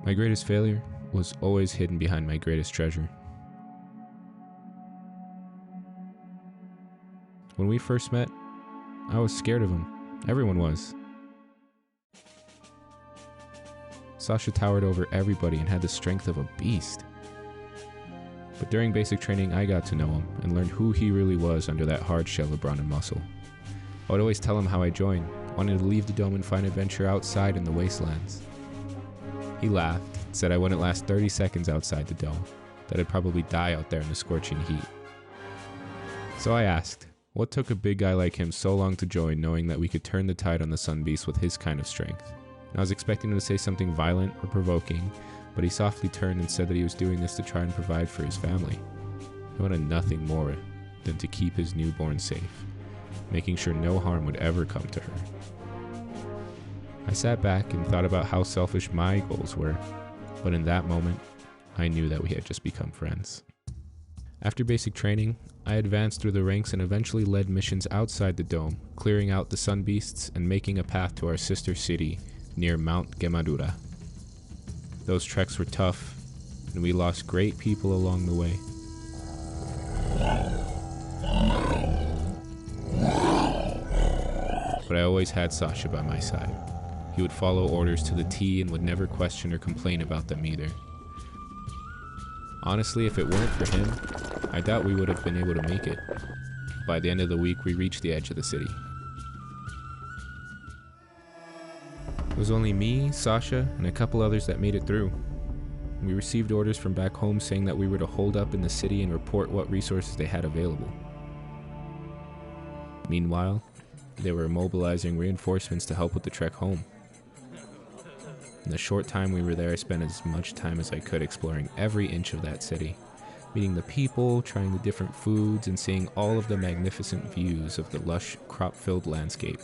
My greatest failure was always hidden behind my greatest treasure. When we first met, I was scared of him. Everyone was. Sasha towered over everybody and had the strength of a beast. But during basic training, I got to know him and learned who he really was under that hard shell of brawn and muscle. I would always tell him how I joined, wanting to leave the dome and find adventure outside in the wastelands. He laughed, said I wouldn't last 30 seconds outside the dome, that I'd probably die out there in the scorching heat. So I asked, what took a big guy like him so long to join, knowing that we could turn the tide on the Sun Beast with his kind of strength? And I was expecting him to say something violent or provoking, but he softly turned and said that he was doing this to try and provide for his family. He wanted nothing more than to keep his newborn safe, making sure no harm would ever come to her. I sat back and thought about how selfish my goals were, but in that moment, I knew that we had just become friends. After basic training, I advanced through the ranks and eventually led missions outside the dome, clearing out the Sun Beasts and making a path to our sister city near Mount Gemadura. Those treks were tough, and we lost great people along the way. But I always had Sasha by my side. He would follow orders to the T and would never question or complain about them either. Honestly, if it weren't for him, I doubt we would have been able to make it. By the end of the week, we reached the edge of the city. It was only me, Sasha, and a couple others that made it through. We received orders from back home saying that we were to hold up in the city and report what resources they had available. Meanwhile, they were mobilizing reinforcements to help with the trek home. In the short time we were there, I spent as much time as I could exploring every inch of that city, meeting the people, trying the different foods, and seeing all of the magnificent views of the lush, crop-filled landscape.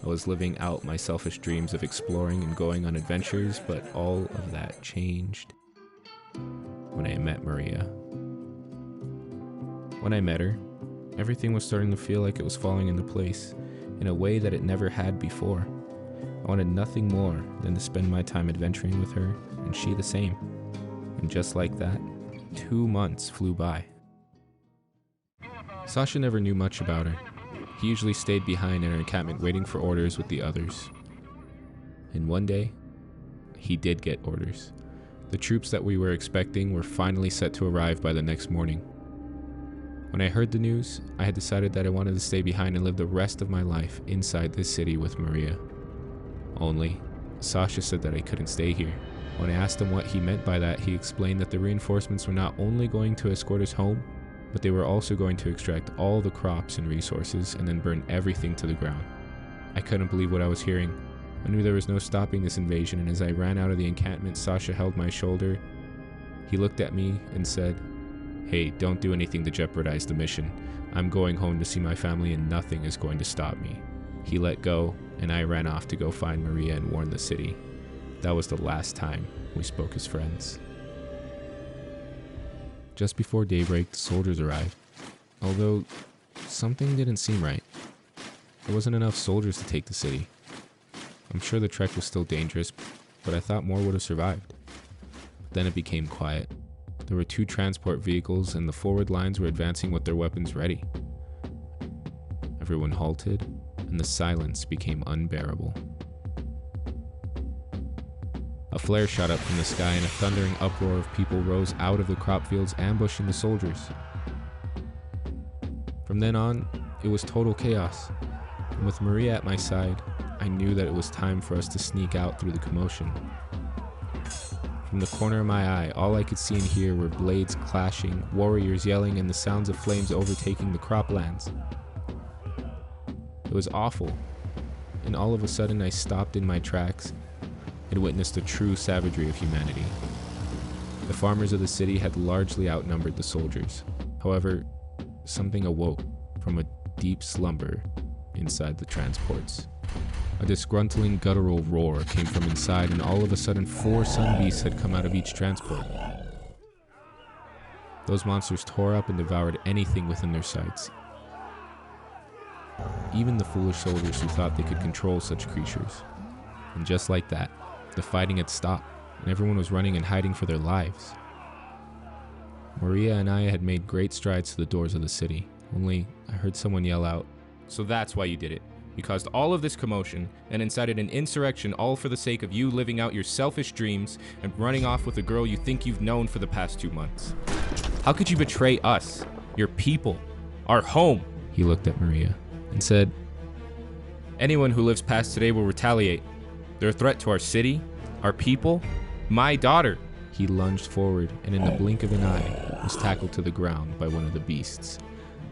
I was living out my selfish dreams of exploring and going on adventures, but all of that changed when I met Maria. When I met her, everything was starting to feel like it was falling into place in a way that it never had before. I wanted nothing more than to spend my time adventuring with her, and she the same. And just like that, 2 months flew by. Sasha never knew much about her. He usually stayed behind in her encampment waiting for orders with the others. And one day, he did get orders. The troops that we were expecting were finally set to arrive by the next morning. When I heard the news, I had decided that I wanted to stay behind and live the rest of my life inside this city with Maria. Only, Sasha said that I couldn't stay here. When I asked him what he meant by that, he explained that the reinforcements were not only going to escort us home, but they were also going to extract all the crops and resources and then burn everything to the ground. I couldn't believe what I was hearing. I knew there was no stopping this invasion, and as I ran out of the encampment, Sasha held my shoulder. He looked at me and said, "Hey, don't do anything to jeopardize the mission. I'm going home to see my family and nothing is going to stop me." He let go, and I ran off to go find Maria and warn the city. That was the last time we spoke as friends. Just before daybreak, the soldiers arrived. Although, something didn't seem right. There wasn't enough soldiers to take the city. I'm sure the trek was still dangerous, but I thought more would have survived. Then it became quiet. There were 2 transport vehicles, and the forward lines were advancing with their weapons ready. Everyone halted, and the silence became unbearable. A flare shot up from the sky, and a thundering uproar of people rose out of the crop fields, ambushing the soldiers. From then on, it was total chaos. And with Maria at my side, I knew that it was time for us to sneak out through the commotion. From the corner of my eye, all I could see and hear were blades clashing, warriors yelling, and the sounds of flames overtaking the croplands. It was awful, and all of a sudden I stopped in my tracks and witnessed the true savagery of humanity. The farmers of the city had largely outnumbered the soldiers. However, something awoke from a deep slumber inside the transports. A disgruntling guttural roar came from inside, and all of a sudden 4 sun beasts had come out of each transport. Those monsters tore up and devoured anything within their sights. Even the foolish soldiers who thought they could control such creatures. And just like that, The fighting had stopped, and everyone was running and hiding for their lives. Maria and I had made great strides to the doors of the city, only I heard someone yell out, "So that's why you did it. You caused all of this commotion and incited an insurrection, all for the sake of you living out your selfish dreams and running off with a girl you think you've known for the past 2 months. How could you betray us, your people, our home?" He looked at Maria and said, "Anyone who lives past today will retaliate. They're a threat to our city, our people, my daughter." He lunged forward and in the blink of an eye was tackled to the ground by one of the beasts.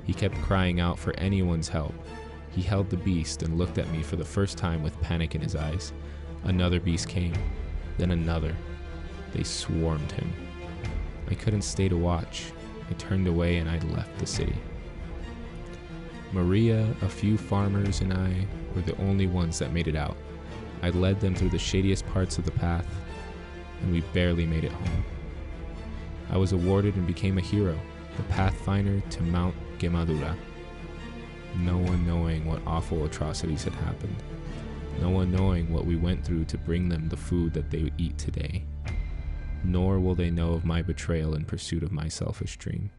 He kept crying out for anyone's help. He held the beast and looked at me for the first time with panic in his eyes. Another beast came, then another. They swarmed him. I couldn't stay to watch. I turned away and I left the city. Maria, a few farmers, and I were the only ones that made it out. I led them through the shadiest parts of the path, and we barely made it home. I was awarded and became a hero, the pathfinder to Mount Gemadura. No one knowing what awful atrocities had happened. No one knowing what we went through to bring them the food that they eat today. Nor will they know of my betrayal in pursuit of my selfish dream.